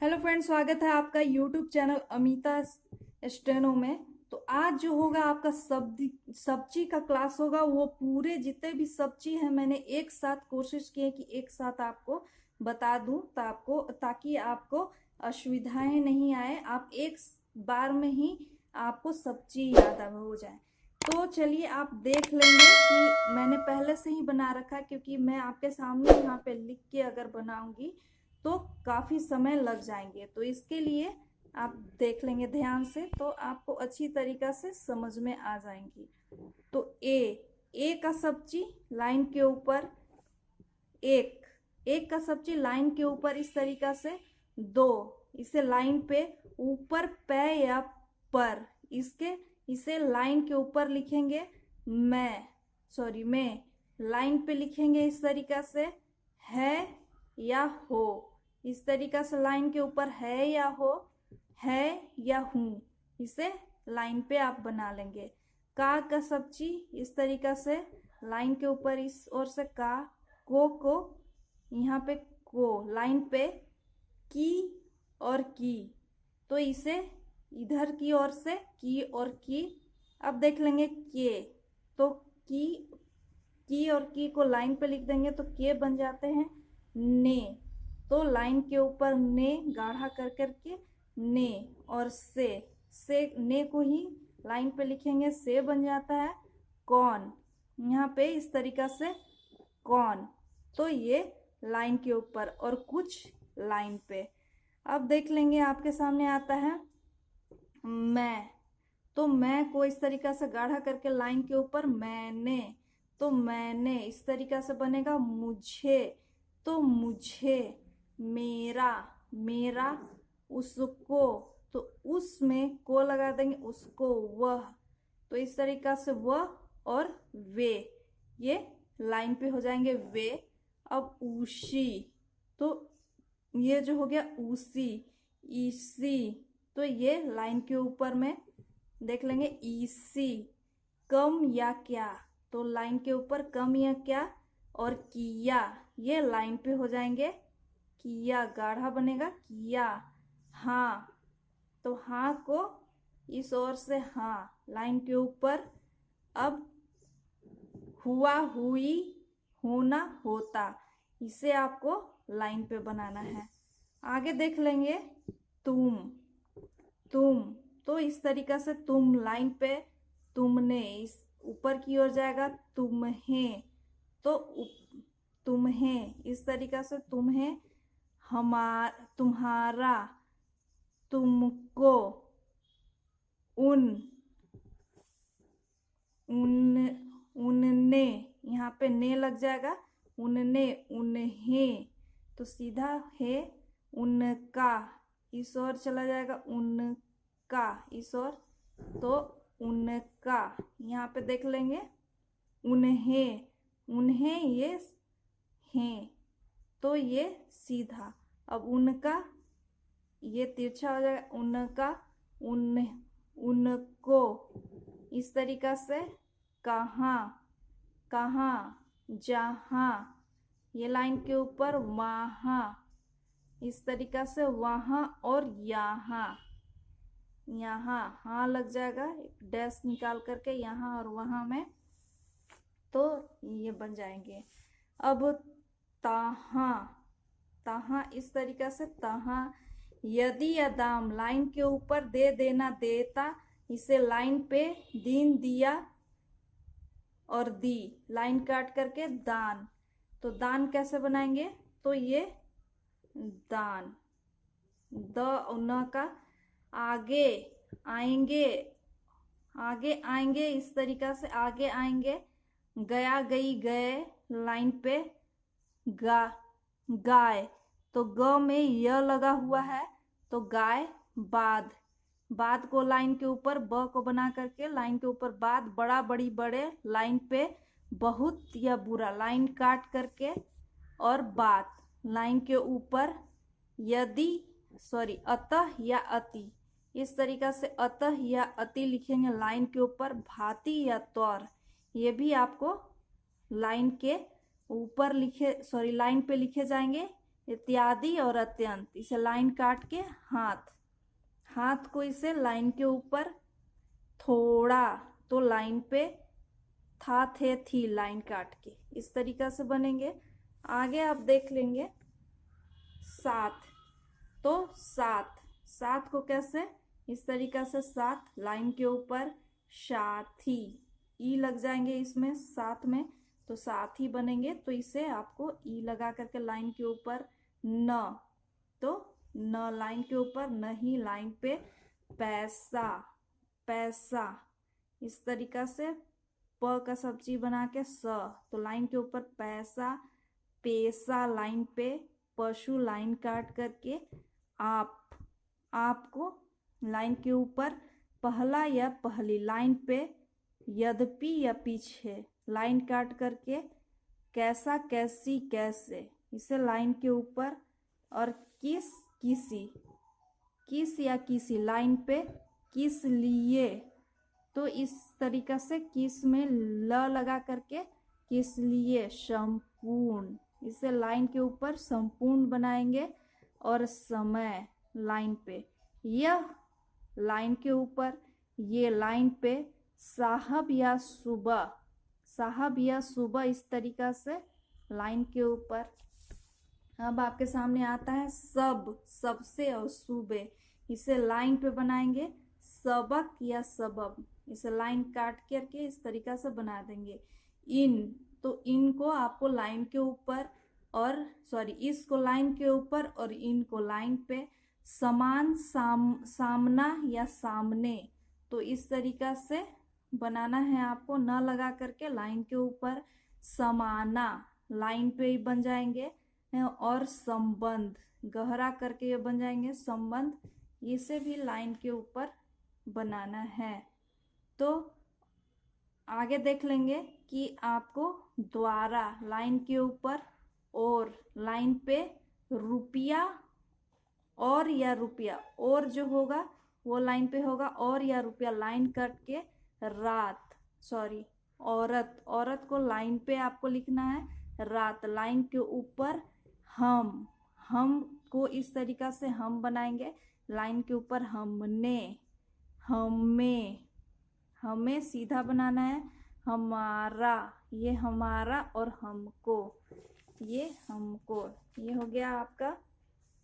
Hello friends, स्वागत है आपका यूट्यूब चैनल अमिता स्टेनो में। तो आज जो होगा आपका सब्जी का क्लास होगा। वो पूरे जितने भी सब्जी है मैंने एक साथ कोशिश की है कि एक साथ आपको बता दूं ताकि आपको असुविधाएं नहीं आए, आप एक बार में ही आपको सब्जी याद हो जाए। तो चलिए आप देख लेंगे कि मैंने पहले से ही बना रखा है, क्योंकि मैं आपके सामने यहाँ पे लिख के अगर बनाऊंगी तो काफ़ी समय लग जाएंगे। तो इसके लिए आप देख लेंगे ध्यान से तो आपको अच्छी तरीक़ा से समझ में आ जाएंगी। तो ए का सब्जी लाइन के ऊपर एक, एक का सब्जी लाइन के ऊपर इस तरीक़ा से दो, इसे लाइन पे ऊपर पे या पर, इसे लाइन के ऊपर लिखेंगे मैं लाइन पे लिखेंगे इस तरीक़ा से है या हो, इस तरीक़ा से लाइन के ऊपर है या हूँ, इसे लाइन पे आप बना लेंगे। का सब्जी इस तरीक़ा से लाइन के ऊपर इस ओर से को यहाँ पे को लाइन पे की और की, तो इसे इधर की ओर से की और की। अब देख लेंगे के, तो की और की को लाइन पे लिख देंगे तो के बन जाते हैं ने, तो लाइन के ऊपर ने गाढ़ा कर करके ने, और से ने को ही लाइन पे लिखेंगे से बन जाता है कौन, यहाँ पे इस तरीक़ा से कौन। तो ये लाइन के ऊपर और कुछ लाइन पे। अब देख लेंगे आपके सामने आता है मैं, तो मैं को इस तरीक़ा से गाढ़ा करके लाइन के ऊपर मैंने, तो मैंने इस तरीक़ा से बनेगा मुझे, तो मुझे मेरा उसको, तो उसमें को लगा देंगे उसको वह, तो इस तरीक़ा से वह और वे ये लाइन पे हो जाएंगे वे। अब उसी, तो ये जो हो गया उसी इसी, तो ये लाइन के ऊपर में देख लेंगे इसी। कम या क्या, तो लाइन के ऊपर कम या क्या और किया, ये लाइन पे हो जाएंगे किया, गाढ़ा बनेगा किया। हाँ, तो हाँ को इस ओर से हाँ लाइन के ऊपर। अब हुआ हुई होना होता, इसे आपको लाइन पे बनाना है। आगे देख लेंगे तुम, तो इस तरीक़ा से तुम लाइन पे, तुमने इस ऊपर की ओर जाएगा तुम्हें, तो तुम्हें इस तरीक़ा से तुम्हें, तुम्हारा, तुमको, उनने यहाँ पे ने लग जाएगा उनने उन्हें, तो सीधा है उनका, इस ओर चला जाएगा उनका इस ओर, तो उनका यहाँ पे देख लेंगे उन्हें ये हैं, तो ये सीधा। अब उनका ये तिरछा हो जाएगा उनका उनको, इस तरीक़ा से कहाँ जहाँ, ये लाइन के ऊपर वहाँ, इस तरीक़ा से वहाँ और यहाँ हाँ लग जाएगा, एक डैश निकाल करके यहाँ और वहाँ में, तो ये बन जाएंगे। अब तहाँ इस तरीक़ा से तहाँ, यदि या दाम लाइन के ऊपर दे देना देता, इसे लाइन पे दीन दिया और दी, लाइन काट करके दान, तो दान कैसे बनाएंगे, तो ये दान, द न का आगे आएंगे इस तरीक़ा से आगे आएंगे, गया गई गए लाइन पे गाय, तो ग में य लगा हुआ है, तो गाय बाद को लाइन के ऊपर ब को बना करके लाइन के ऊपर बाद, बड़ा बड़ी बड़े लाइन पे बहुत या बुरा, लाइन काट करके और बात लाइन के ऊपर अतः या अति, इस तरीक़ा से अतः या अति लिखेंगे लाइन के ऊपर। भांति या तौर, ये भी आपको लाइन के ऊपर लाइन पे लिखे जाएंगे इत्यादि और अत्यंत, इसे लाइन काट के हाथ, हाथ को इसे लाइन के ऊपर, थोड़ा तो लाइन पे, था थे थी लाइन काट के, इस तरीका से बनेंगे। आगे आप देख लेंगे सात, तो सात, सात को कैसे, इस तरीका से सात लाइन के ऊपर, साथी, ई लग जाएंगे इसमें साथ में, तो साथी बनेंगे। तो इसे आपको ई लगा करके लाइन के ऊपर, न, तो न लाइन के ऊपर, नहीं लाइन पे, पैसा, पैसा, इस तरीका से प का सब्जी बना के स, तो लाइन के ऊपर पैसा, पैसा लाइन पे, पशु लाइन काट करके, आप, आपको लाइन के ऊपर, पहला या पहली लाइन पे, यद्यपि या पीछे लाइन काट करके, कैसा कैसी कैसे, इसे लाइन के ऊपर, और किस किसी, किस या किसी लाइन पे, किस लिए, तो इस तरीका से किस में ल लगा करके, किस लिए, संपूर्ण, इसे लाइन के ऊपर संपूर्ण बनाएंगे। और समय लाइन पे, यह लाइन के ऊपर, ये लाइन पे, साहब या सुबह, साहब या सुबह, इस तरीका से लाइन के ऊपर। अब आपके सामने आता है सब, सबसे और सुबह, इसे लाइन पे बनाएंगे, सबक या सबब, इसे लाइन काट करके इस तरीका से बना देंगे। इन, तो इन को आपको लाइन के ऊपर, और सॉरी इसको लाइन के ऊपर और इनको लाइन पे, समान, सामना या सामने, तो इस तरीका से बनाना है आपको, न लगा करके लाइन के ऊपर, समाना लाइन पे ही बन जाएंगे, और संबंध गहरा करके ये बन जाएंगे संबंध, इसे भी लाइन के ऊपर बनाना है। तो आगे देख लेंगे कि आपको द्वारा लाइन के ऊपर, और लाइन पे, रुपया, और या रुपया, और जो होगा वो लाइन पे होगा, और या रुपया लाइन कट के, रात, सॉरी औरत, औरत को लाइन पे आपको लिखना है, रात लाइन के ऊपर, हम को इस तरीका से हम बनाएंगे, लाइन के ऊपर हमने, हमें, हमें सीधा बनाना है, हमारा, ये हमारा, और हमको, ये हमको, ये हो गया आपका।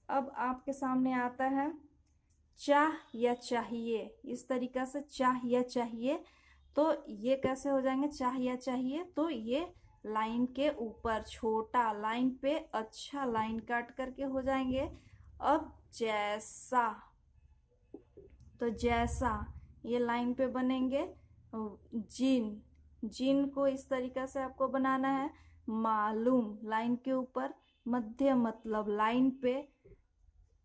अब आपके सामने आता है चाह या चाहिए, इस तरीका से चाह या चाहिए, तो ये कैसे हो जाएंगे, चाह या चाहिए, तो ये लाइन के ऊपर, छोटा लाइन पे, अच्छा लाइन काट करके हो जाएंगे। अब जैसा, तो जैसा, ये लाइन पे बनेंगे। जिन, जिन को इस तरीका से आपको बनाना है, मालूम लाइन के ऊपर, मध्य मतलब लाइन पे,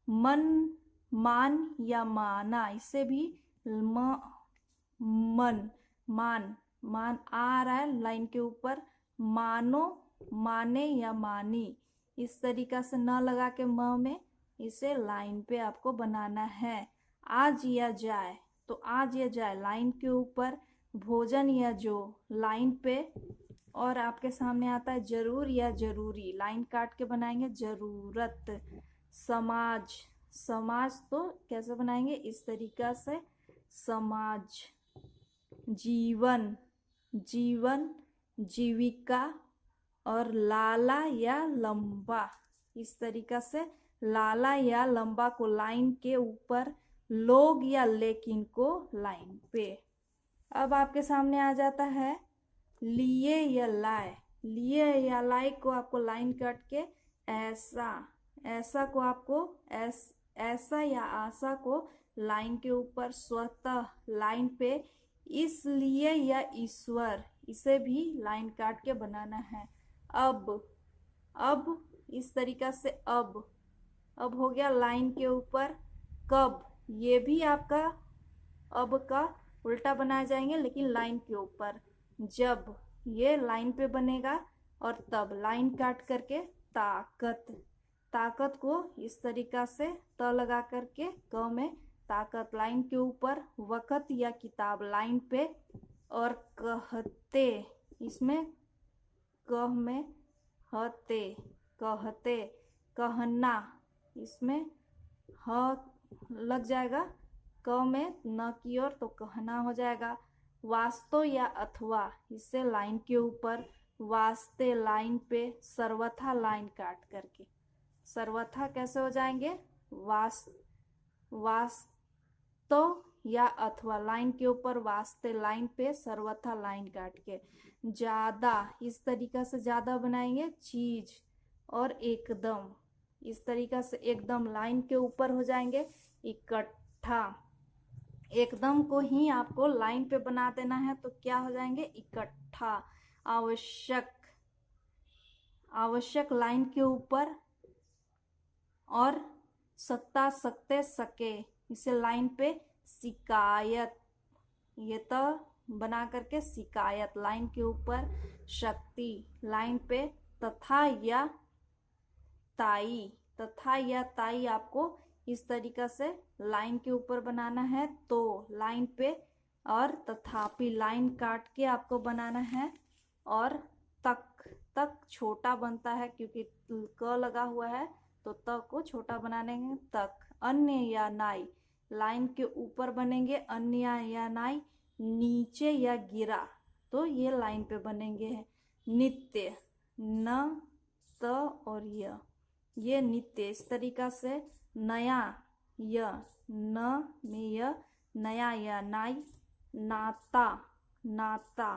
मन, मान या माना, इसे भी मन, मान, मान आ रहा है लाइन के ऊपर, मानो, माने या मानी, इस तरीका से न लगा के म में, इसे लाइन पे आपको बनाना है। आज या जाए, तो आज या जाए लाइन के ऊपर, भोजन या जो लाइन पे, और आपके सामने आता है जरूर या जरूरी, लाइन काट के बनाएंगे, जरूरत। समाज, समाज तो कैसे बनाएंगे, इस तरीका से, समाज। जीवन, जीवन, जीविका, और लाला या लंबा, इस तरीका से, लाला या लंबा को लाइन के ऊपर, लोग या लेकिन को लाइन पे। अब आपके सामने आ जाता है लिए या लाए, लिए या लाए को आपको लाइन काट के, ऐसा, ऐसा को आपको ऐसा या आशा को लाइन के ऊपर, स्वतः लाइन पे, इसलिए या ईश्वर, इसे भी लाइन काट के बनाना है। अब इस तरीका से, अब हो गया लाइन के ऊपर, कब, ये भी आपका अब का उल्टा बनाए जाएंगे, लेकिन लाइन के ऊपर, जब, ये लाइन पे बनेगा, और तब लाइन काट करके, ताकत, ताकत को इस तरीका से त लगा करके, क में ताकत लाइन के ऊपर, वक़्त या किताब लाइन पे, और कहते, इसमें कह में हते, कहते, कहना, इसमें ह लग जाएगा क में न की ओर, तो कहना हो जाएगा। वास्तव या अथवा, इससे लाइन के ऊपर वास्ते लाइन पे सर्वथा लाइन काट करके, सर्वथा कैसे हो जाएंगे, वास्तव या अथवा लाइन के ऊपर वास्ते लाइन पे सर्वथा लाइन काट के। ज्यादा, इस तरीका से ज्यादा बनाएंगे, चीज और एकदम, इस तरीका से एकदम लाइन के ऊपर हो जाएंगे। इकट्ठा, एकदम को ही आपको लाइन पे बना देना है, तो क्या हो जाएंगे, इकट्ठा। आवश्यक, आवश्यक लाइन के ऊपर, और सकता, सकते, सके, इसे लाइन पे शिकायत, ये तो बना करके शिकायत लाइन के ऊपर। शक्ति लाइन पे तथा या ताई, तथा या ताई आपको इस तरीका से लाइन के ऊपर बनाना है, तो लाइन पे, और तथापि लाइन काट के आपको बनाना है। और तक, तक छोटा बनता है क्योंकि क लगा हुआ है, तो तक को छोटा बनाने हैं, तक। अन्य या नाई, लाइन के ऊपर बनेंगे, अन्य या नाई नीचे या गिरा, तो ये लाइन पे बनेंगे। नित्य, न, त और ये नित्य, इस तरीका से। नया, य, न में य, नया या नाई। नाता, नाता,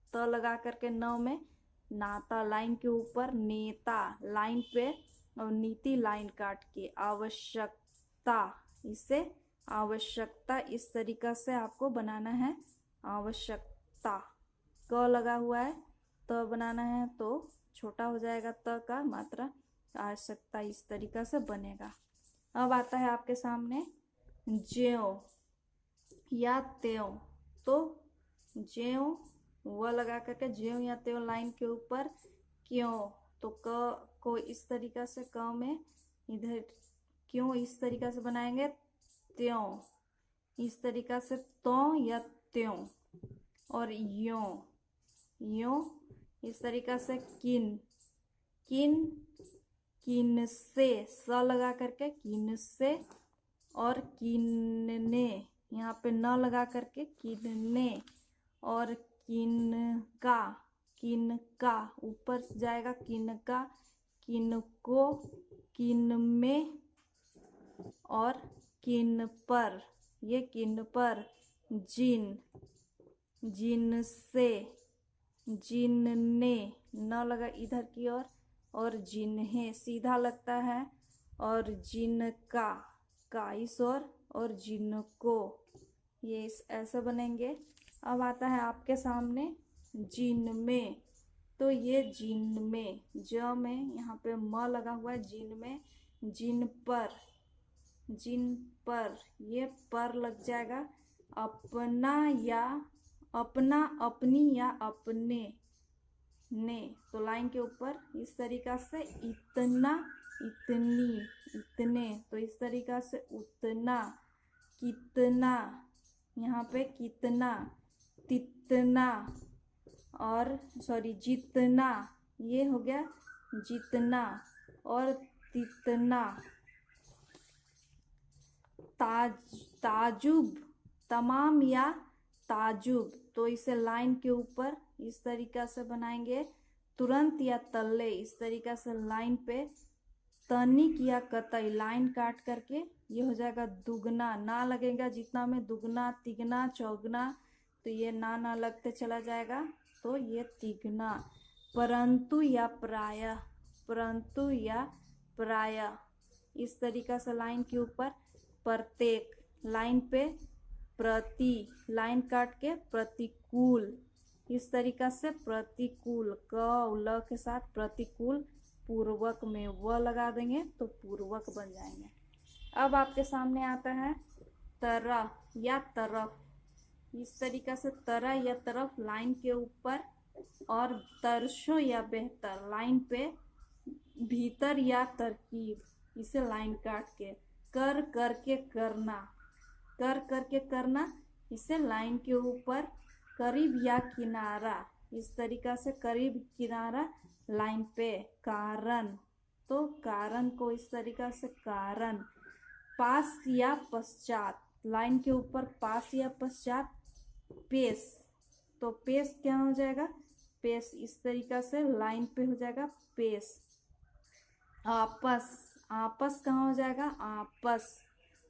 त लगा करके न में नाता लाइन के ऊपर। नेता लाइन पे और नीति लाइन काट के। आवश्यकता, इसे आवश्यकता, इस तरीका से आपको बनाना है। आवश्यकता, क लगा हुआ है, त बनाना है तो छोटा हो जाएगा त का मात्रा। आवश्यकता इस तरीका से बनेगा। अब आता है आपके सामने ज्यों या त्यों, तो ज्यों व लगा करके ज्यों या त्यों लाइन के ऊपर। क्यों, तो क को इस तरीका से, क में इधर क्यों इस तरीका से बनाएंगे। त्यों इस तरीका से, तो या त्यों। और यों, यों इस तरीका से। किन, किन, किन से, स लगा करके किन से। और किनने, यहाँ पे न लगा करके किनने। और किनका, किनका ऊपर जाएगा, किनका, किनको, किनमें। और किन पर, ये किन पर। जिन, जिनसे, जिनने, न लगा इधर की ओर, और जिन्हें सीधा लगता है। और जिनका, का इस और जिनको, ये ऐसे बनेंगे। अब आता है आपके सामने जिनमें, तो ये जिनमें, ज में यहाँ पे म लगा हुआ है, जिनमें। जिन पर, जिन पर, ये पर लग जाएगा। अपना या अपना, अपनी या अपने, ने, तो लाइन के ऊपर इस तरीका से। इतना, इतनी, इतने, तो इस तरीका से उतना। कितना, यहाँ पे कितना। तितना, और सॉरी जितना, ये हो गया जितना। और तितना। ताजुब, तमाम या ताजुब, तो इसे लाइन के ऊपर इस तरीका से बनाएंगे। तुरंत या तल्ले, इस तरीका से लाइन पे। तनिक या कतई, लाइन काट करके ये हो जाएगा दुगना। ना लगेगा जितना में, दुगना, तिगना, चौगना, तो ये ना लगते चला जाएगा, तो ये तिगना। परंतु या प्रायः, परंतु या प्रायः, इस तरीका से लाइन के ऊपर। प्रत्येक, लाइन पे। प्रति, लाइन काट के प्रतिकूल, इस तरीका से। प्रतिकूल, क ल के साथ प्रतिकूल। पूर्वक में व लगा देंगे तो पूर्वक बन जाएंगे। अब आपके सामने आता है तरह या तरफ, इस तरीका से। तरह या तरफ लाइन के ऊपर। और तरसो या बेहतर, लाइन पे। भीतर या तरकीब, इसे लाइन काट के। कर करके करना, कर करके करना, इसे लाइन के ऊपर। करीब या किनारा, इस तरीका से। करीब, किनारा, लाइन पे। कारण, तो कारण को इस तरीका से कारण, पास या पश्चात, लाइन के ऊपर पास या पश्चात, पेश, तो पेश क्या हो जाएगा, पेश, इस तरीका से लाइन पे हो जाएगा पेश। आपस, आपस कहाँ हो जाएगा, आपस,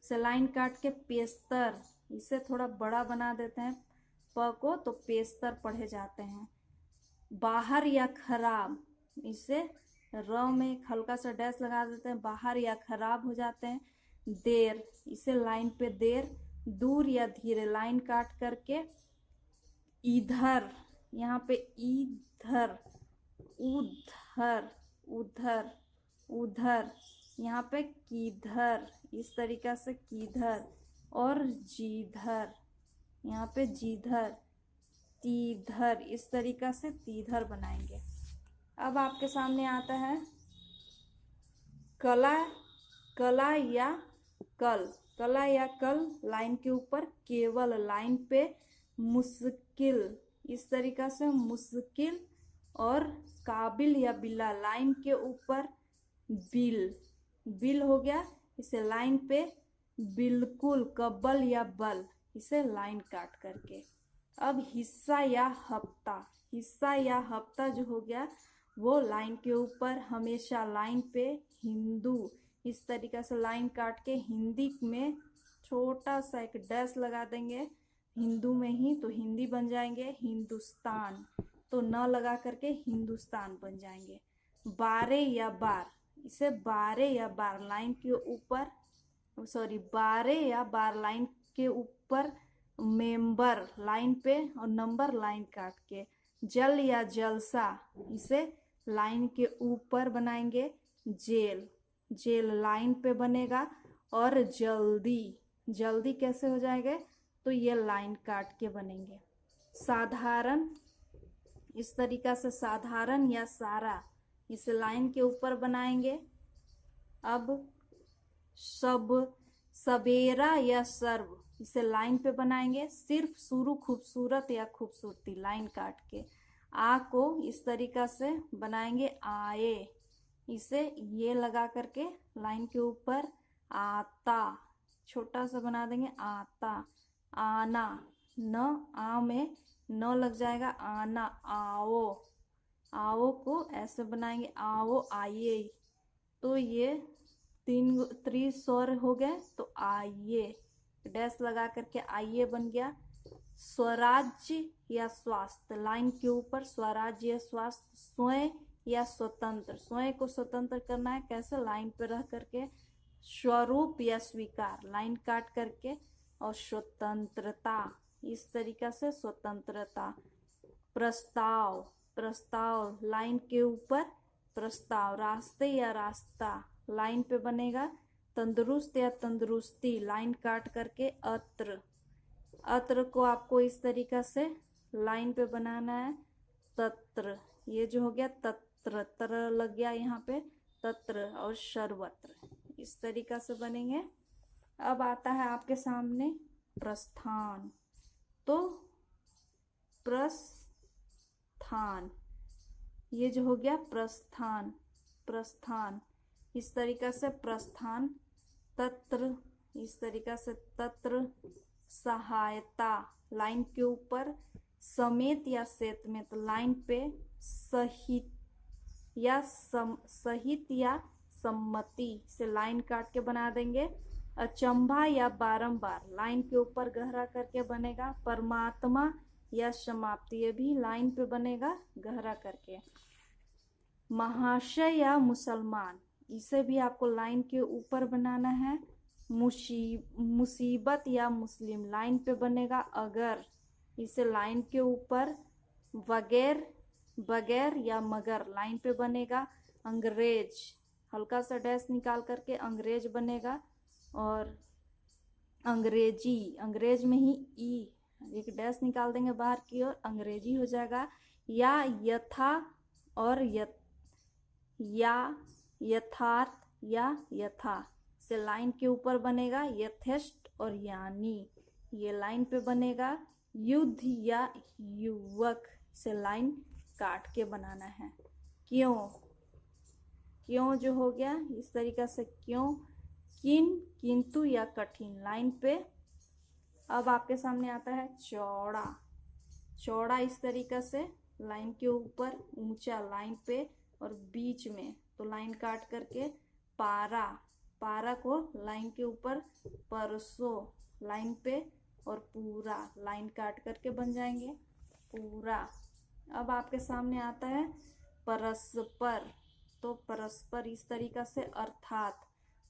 से लाइन काट के पेस्तर, इसे थोड़ा बड़ा बना देते हैं प को, तो पेस्तर पढ़े जाते हैं। बाहर या खराब, इसे र में एक हल्का सा डैश लगा देते हैं, बाहर या खराब हो जाते हैं। देर, इसे लाइन पे देर, दूर या धीरे, लाइन काट करके इधर, यहाँ पे इधर, उधर, उधर, उधर, यहाँ पे किधर, इस तरीका से किधर, और जिधर, यहाँ पे जिधर, तीधर, इस तरीका से तीधर बनाएंगे। अब आपके सामने आता है कला, कला या कल, कला या कल, लाइन के ऊपर केवल, लाइन पे मुश्किल, इस तरीका से मुश्किल, और काबिल या बिल्ला, लाइन के ऊपर बिल, बिल हो गया, इसे लाइन पे बिल्कुल, कब्बल या बल, इसे लाइन काट करके। अब हिस्सा या हफ्ता, हिस्सा या हफ्ता जो हो गया वो लाइन के ऊपर हमेशा, लाइन पे हिंदू, इस तरीका से लाइन काट के हिंदी में छोटा सा एक डैश लगा देंगे हिंदू में ही, तो हिंदी बन जाएंगे हिंदुस्तान, तो न लगा करके हिंदुस्तान बन जाएंगे। बारे या बार, इसे बारे या बार, लाइन के ऊपर, सॉरी, बारे या बार, लाइन के ऊपर मेंबर, लाइन पे, और नंबर लाइन काट के। जल या जलसा, इसे लाइन के ऊपर बनाएंगे जेल, जेल लाइन पे बनेगा। और जल्दी, जल्दी कैसे हो जाएगा, तो ये लाइन काट के बनेंगे। साधारण, इस तरीका से साधारण या सारा, इसे लाइन के ऊपर बनाएंगे। अब सब, सवेरा या सर्व, इसे लाइन पे बनाएंगे। सिर्फ, शुरू, खूबसूरत या खूबसूरती, लाइन काट के। आ को इस तरीका से बनाएंगे आए, इसे ये लगा करके लाइन के ऊपर आता, छोटा सा बना देंगे आता। आना, न, आ में न लग जाएगा, आना, आओ, आओ को ऐसे बनाएंगे आओ आइए, तो ये तीन त्रिस्वर हो गए, तो आइए, डैश लगा करके आइए बन गया। स्वराज्य या स्वास्थ्य, लाइन के ऊपर स्वराज्य या स्वास्थ्य। स्वयं या स्वतंत्र, स्वयं को स्वतंत्र करना है, कैसे, लाइन पे रह करके। स्वरूप या स्वीकार, लाइन काट करके। और स्वतंत्रता, इस तरीका से स्वतंत्रता। प्रस्ताव, प्रस्ताव, लाइन के ऊपर प्रस्ताव। रास्ते या रास्ता, लाइन पे बनेगा। तंदुरुस्त या तंदुरुस्ती, लाइन काट करके अत्र, अत्र को आपको इस तरीका से लाइन पे बनाना है। तत्र, ये जो हो गया तत्र, तर लग गया यहाँ पे, तत्र। और सर्वत्र, इस तरीका से बनेंगे। अब आता है आपके सामने प्रस्थान, तो प्रस्थान, ये जो हो गया प्रस्थान, प्रस्थान, इस तरीका से प्रस्थान। तत्र, इस तरीका से तत्र। सहायता, लाइन के ऊपर समेत या सेत में, तो लाइन पे सहित या सहित या सम्मति से लाइन काट के बना देंगे। अचंभा या बारंबार, लाइन के ऊपर गहरा करके बनेगा। परमात्मा या समाप्ति, ये भी लाइन पे बनेगा गहरा करके। महाशय या मुसलमान, इसे भी आपको लाइन के ऊपर बनाना है। मुसीबत या मुस्लिम, लाइन पे बनेगा अगर, इसे लाइन के ऊपर। वगैर, बगैर या मगर, लाइन पे बनेगा। अंग्रेज, हल्का सा डैश निकाल करके अंग्रेज बनेगा। और अंग्रेजी, अंग्रेज में ही ई, एक डैश निकाल देंगे बाहर की ओर, अंग्रेजी हो जाएगा। या यथा और या यथार्थ या यथा, से लाइन के ऊपर बनेगा। यथेष्ट और यानी, ये लाइन पे बनेगा। युद्ध या युवक, से लाइन काट के बनाना है। क्यों, क्यों जो हो गया इस तरीका से, क्यों, किन, किंतु या कठिन लाइन पे। अब आपके सामने आता है चौड़ा। चौड़ा इस तरीका से लाइन के ऊपर, ऊंचा लाइन पे और बीच में, तो लाइन काट करके पारा। पारा को लाइन के ऊपर, परसों लाइन पे और पूरा लाइन काट करके बन जाएंगे पूरा। अब आपके सामने आता है परस्पर। तो परस्पर इस तरीका से अर्थात।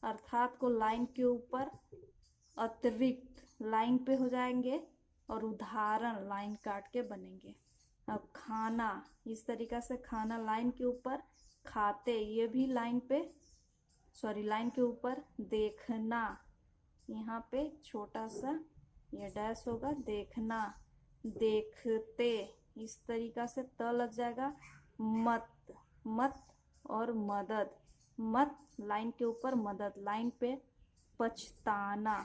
अर्थात को लाइन के ऊपर, अतिरिक्त लाइन पे हो जाएंगे और उदाहरण लाइन काट के बनेंगे। अब खाना इस तरीका से, खाना लाइन के ऊपर, खाते ये भी लाइन पे, सॉरी लाइन के ऊपर। देखना यहाँ पे छोटा सा ये डैश होगा, देखना, देखते इस तरीका से त लग जाएगा। मत, मत और मदद, मत लाइन के ऊपर, मदद लाइन पे। पछताना,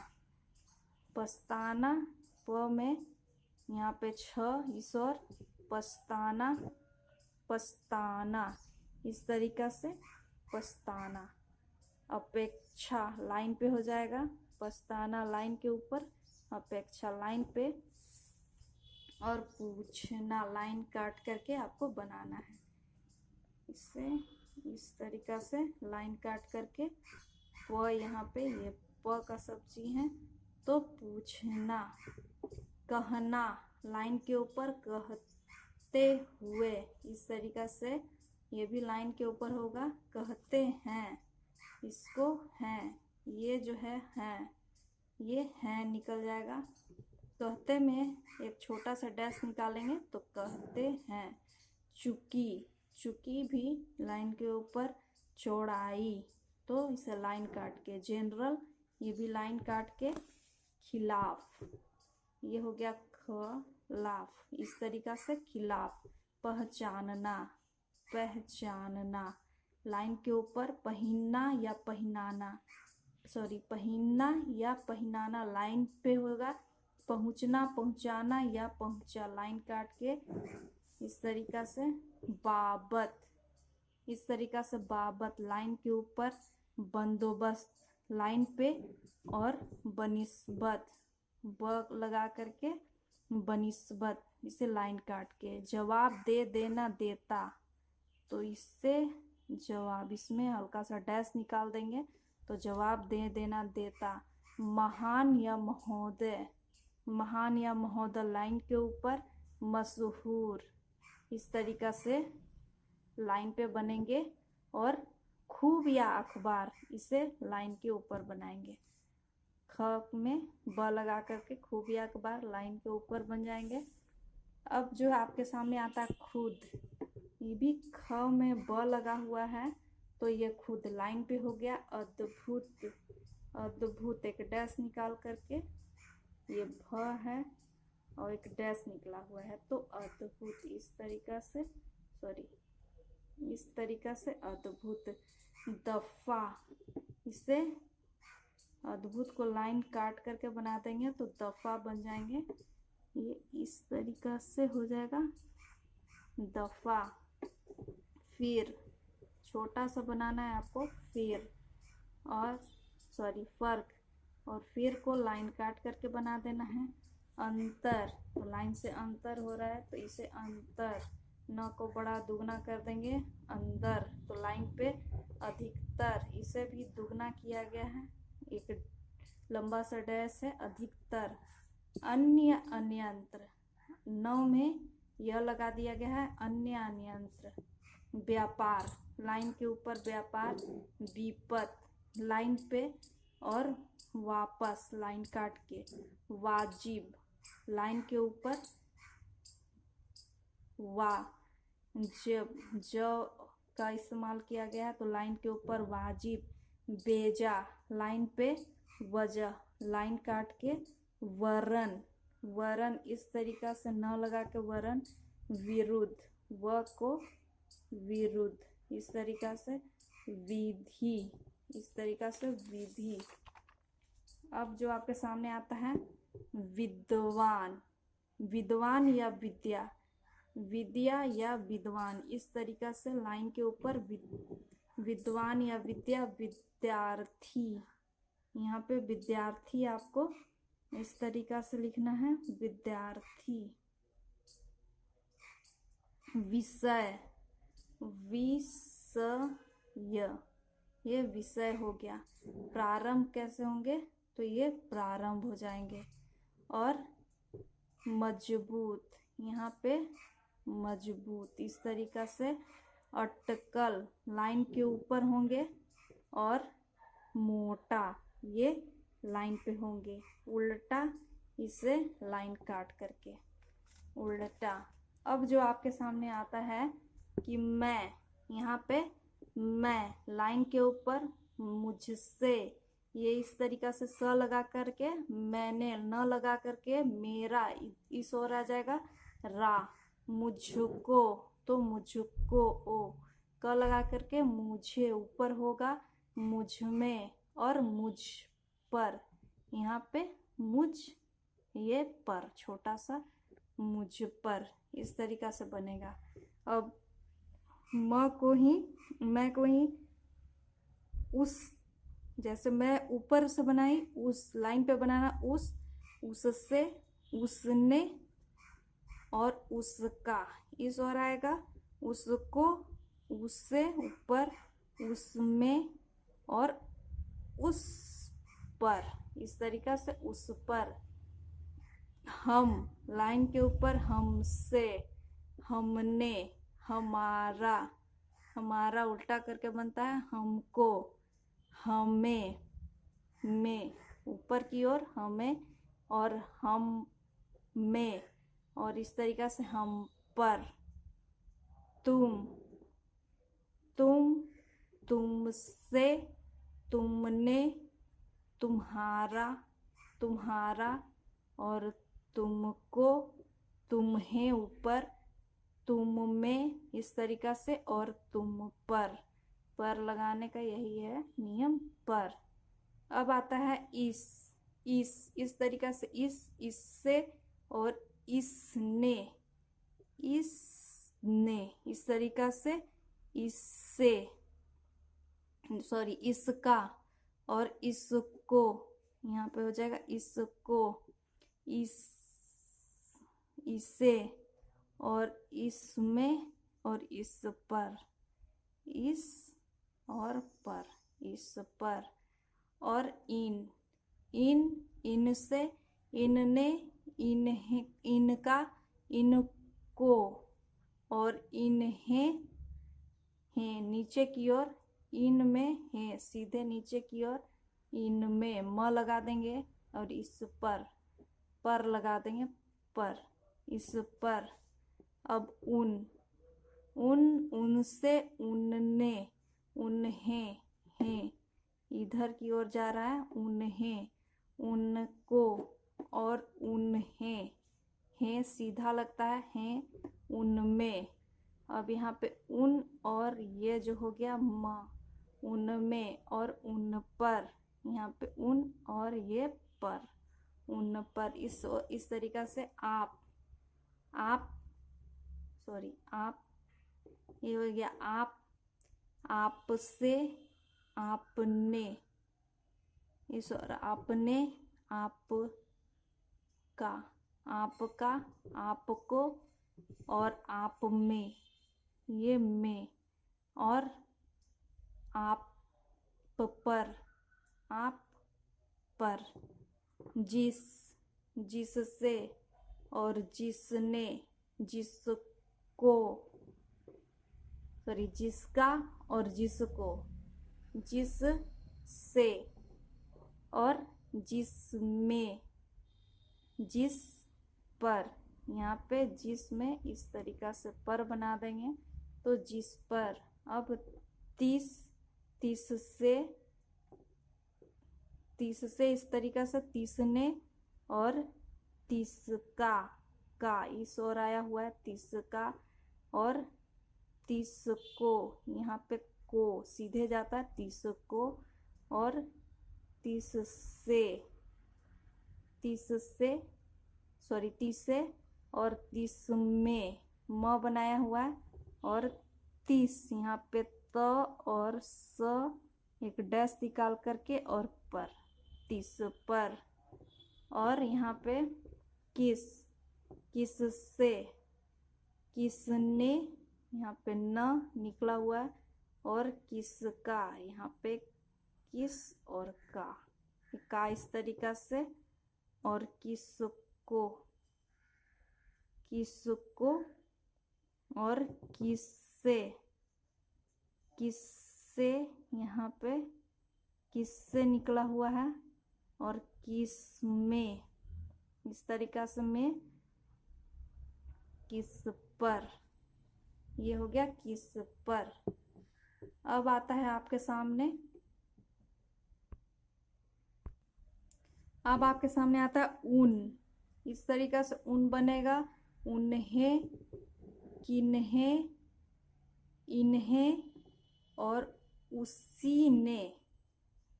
पछताना प में यहाँ पे छ इस और, पछताना, पछताना इस तरीका से पछताना। अपेक्षा लाइन पे हो जाएगा, पछताना लाइन के ऊपर, अपेक्षा लाइन पे और पूछना लाइन काट करके आपको बनाना है। इससे इस तरीका से लाइन काट करके प यहाँ पे, ये प का सब्जी है तो पूछना। कहना लाइन के ऊपर, कहते हुए इस तरीका से, ये भी लाइन के ऊपर होगा। कहते हैं इसको हैं, ये जो है हैं, ये हैं निकल जाएगा। कहते में एक छोटा सा डैश निकालेंगे तो कहते हैं। चुकी, चुकी भी लाइन के ऊपर, चौड़ाई तो इसे लाइन काट के। जनरल ये भी लाइन काट के। खिलाफ ये हो गया खिलाफ इस तरीका से खिलाफ। पहचानना, पहचानना लाइन के ऊपर, पहनना या पहनाना, सॉरी पहनना या पहनाना लाइन पे होगा। पहुंचना, पहुंचाना या पहुंचा लाइन काट के इस तरीका से। बाबत इस तरीका से, बाबत लाइन के ऊपर, बंदोबस्त लाइन पे और बनिस्बत ब लगा करके बनिस्बत इसे लाइन काट के। जवाब दे देना, देता तो इससे जवाब, इसमें हल्का सा डैश निकाल देंगे तो जवाब दे देना, देता। महान या महोदय, महान या महोदय लाइन के ऊपर, मशहूर इस तरीका से लाइन पे बनेंगे। और खूब या अखबार इसे लाइन के ऊपर बनाएंगे। ख में ब लगा करके खूब या अखबार लाइन के ऊपर बन जाएंगे। अब जो आपके सामने आता है खुद, ये भी ख में ब लगा हुआ है तो ये खुद लाइन पे हो गया। अद्भुत, अद्भुत एक डैश निकाल करके, ये भ है और एक डैश निकला हुआ है तो अद्भुत इस तरीका से, सॉरी इस तरीका से अद्भुत। दफा इसे अद्भुत को लाइन काट करके बना देंगे तो दफा बन जाएंगे। ये इस तरीका से हो जाएगा दफा। फिर छोटा सा बनाना है आपको, फिर और सॉरी फर्क, और फिर को लाइन काट करके बना देना है। अंतर तो लाइन से अंतर हो रहा है तो इसे अंतर, न को बड़ा दुगना कर देंगे अंदर तो लाइन पे। अधिकतर इसे भी दुगना किया गया है, एक लंबा सा डैश है। अधिकतर। अन्य, अन्यंत्र नौ में यह लगा दिया गया है, अन्य अन्यंत्र। व्यापार लाइन के ऊपर, व्यापार। विपत लाइन पे और वापस लाइन काट के। वाजिब लाइन के ऊपर, वा जब जो का इस्तेमाल किया गया है तो लाइन के ऊपर वाजिब। बेजा लाइन पे, वजह लाइन काट के। वरन, वरन इस तरीका से न लगा के वरन। विरुद्ध व को विरुद्ध इस तरीका से। विधि इस तरीका से विधि। अब जो आपके सामने आता है विद्वान, विद्वान या विद्या, विद्या या विद्वान इस तरीका से लाइन के ऊपर विद्वान या विद्या विद्यार्थी, यहाँ पे विद्यार्थी आपको इस तरीका से लिखना है, विद्यार्थी। विषय, विषय, ये विषय हो गया। प्रारंभ कैसे होंगे, तो ये प्रारंभ हो जाएंगे। और मजबूत, यहाँ पे मजबूत, इस तरीका से। अटकल लाइन के ऊपर होंगे, और मोटा ये लाइन पे होंगे। उल्टा, इसे लाइन काट करके उल्टा। अब जो आपके सामने आता है कि मैं, यहाँ पे मैं लाइन के ऊपर, मुझसे, ये इस तरीका से स लगा करके, मैंने न लगा करके, मेरा इस ओर आ जाएगा रा। मुझको, तो मुझको ओ, क लगा करके मुझे ऊपर होगा, मुझ में, और मुझ पर, यहाँ पे मुझ, ये पर छोटा सा, मुझ पर, इस तरीका से बनेगा। अब मैं को ही उस, जैसे मैं ऊपर से बनाई, उस लाइन पे बनाना उस, उससे, उसने, और उसका, इस ओर आएगा उसको, उससे ऊपर, उसमें, और उस पर, इस तरीका से उस पर। हम लाइन के ऊपर, हमसे, हमने, हमारा, हमारा उल्टा करके बनता है हमको, हमें, में, ऊपर की ओर हमें, और हम में, और इस तरीका से हम पर। तुम, तुम, तुमसे, तुमने, तुम्हारा, तुम्हारा, और तुमको, तुम्हें ऊपर, तुम में, इस तरीका से, और तुम पर लगाने का यही है नियम, पर। अब आता है इस तरीका से, इससे, और इसने, इसने, इस तरीका से, इससे, सॉरी, इसका, और इसको, यहाँ पे हो जाएगा इसको, इसे, और इसमें, और इस पर, इस और पर, इस पर। और इनसे, इनने, इन्हें, इनका, इनको, और इन्हें, हैं, नीचे की ओर, इनमें, हैं, सीधे नीचे की ओर, इनमें, म लगा देंगे, और इस पर लगा देंगे, पर, इस पर। अब उनसे, उनने, उन्हें, हैं, इधर की ओर जा रहा है, उन्हें, उनको, और उन्हें, हैं, सीधा लगता है, हैं, उनमें। अब यहाँ पे उन, और ये जो हो गया म, उनमें, और उन पर, यहाँ पे उन, और ये पर, उन पर। इस तरीका से आप, सॉरी, आप, ये हो गया आप, आपसे, आपने, इस और आपने, आपका, आपका, आपको, और आप में, ये में, और आप पर, आप पर। जिससे, और जिसने, जिसको, सॉरी, जिसका, और जिसको, जिससे, और जिसमें, जिस पर, यहाँ पे जिसमें, इस तरीका से पर बना देंगे, तो जिस पर। अब तीस से, इस तरीका से, तीसने, और तीसका, का इस ओर आया हुआ है, तीसका, और तीसको, यहाँ पे को सीधे जाता है, तीसको, और तीससे, सॉरी, तीसे, और तीस में, म बनाया हुआ है, और 30, यहाँ पे त और स, एक डैश निकाल करके और पर, तिस पर। और यहाँ पे किस, किससे, किसने, यहाँ पे न निकला हुआ है, और किसका, यहाँ पे किस और का इस तरीका से, और किसको, किसको और किससे, किससे, यहाँ पे किससे निकला हुआ है, और किस में, इस तरीका से में, किस पर, ये हो गया किस पर। अब आता है आपके सामने, अब आपके सामने आता है उन। इस तरीका से उन बनेगा, उन्हें, किन्हें, इन्हें, और उसी ने,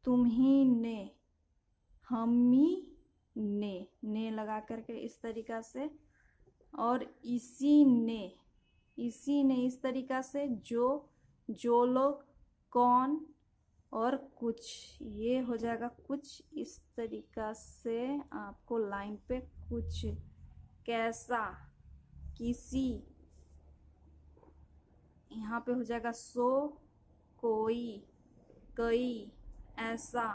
तुम्ही ने, हमी ने लगा करके इस तरीका से, और इसी ने, इसी ने इस तरीका से, जो लोग, कौन, और कुछ, ये हो जाएगा कुछ इस तरीका से आपको लाइन पे कुछ, कैसा, किसी, यहाँ पे हो जाएगा सो, कोई, कई, ऐसा,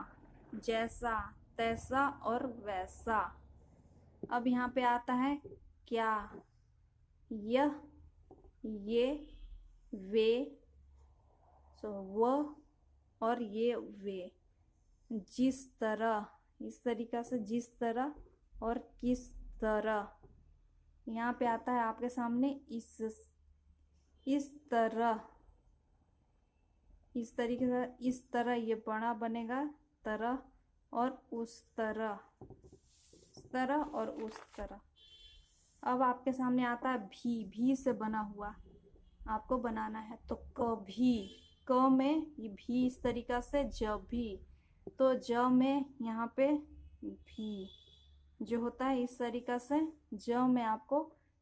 जैसा, तैसा और वैसा। अब यहाँ पे आता है क्या, यह, ये, वे, वह और ये वे। जिस तरह, इस तरीका से जिस तरह और किस तरह। यहाँ पे आता है आपके सामने इस तरह, इस तरीके से, इस तरह ये बड़ा बनेगा तरह, और उस तरह, इस तरह और उस तरह। अब आपके सामने आता है भी से बना हुआ, आपको बनाना है। तो कभी, क में ये भी इस तरीका से, जब भी, तो ज में यहाँ पे भी जो होता है इस तरीका से, ज में आपको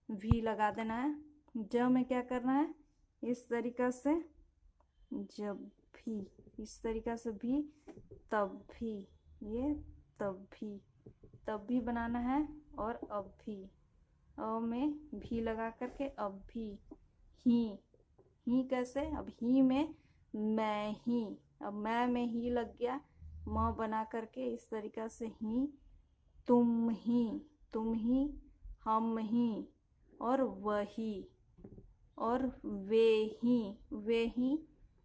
भी लगा देना है। ज में क्या करना है, इस तरीका से, जब भी, इस तरीका से भी, तब भी, ये तब भी बनाना है। और अब भी, अ में भी लगा करके अब भी, ही कैसे, अब ही में मैं ही, अब मैं में ही लग गया, म बना करके इस तरीका से ही, तुम ही, हम ही, और वही, और वे ही,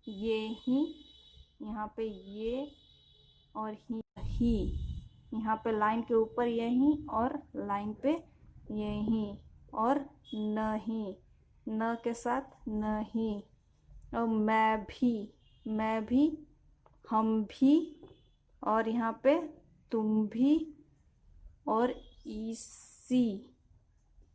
ये ही, यहाँ पे ये, और ही, यहाँ पे लाइन के ऊपर यही, और लाइन पे यही, और नहीं, न के साथ नहीं, और मैं भी, हम भी, और यहाँ पे तुम भी, और इसी,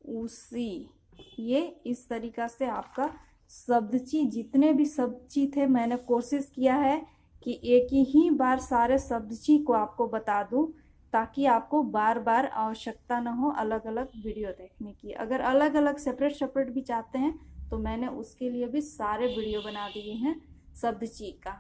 उसी। ये इस तरीका से आपका शब्दची, जितने भी शब्दची थे, मैंने कोशिश किया है कि एक ही बार सारे शब्दची को आपको बता दूं, ताकि आपको बार बार आवश्यकता न हो अलग अलग वीडियो देखने की। अगर अलग अलग सेपरेट भी चाहते हैं तो मैंने उसके लिए भी सारे वीडियो बना दिए हैं शब्दची का।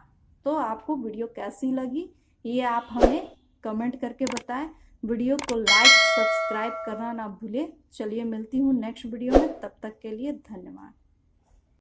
तो आपको वीडियो कैसी लगी ये आप हमें कमेंट करके बताएं। वीडियो को लाइक सब्सक्राइब करना ना भूलें। चलिए मिलती हूँ नेक्स्ट वीडियो में, तब तक के लिए धन्यवाद।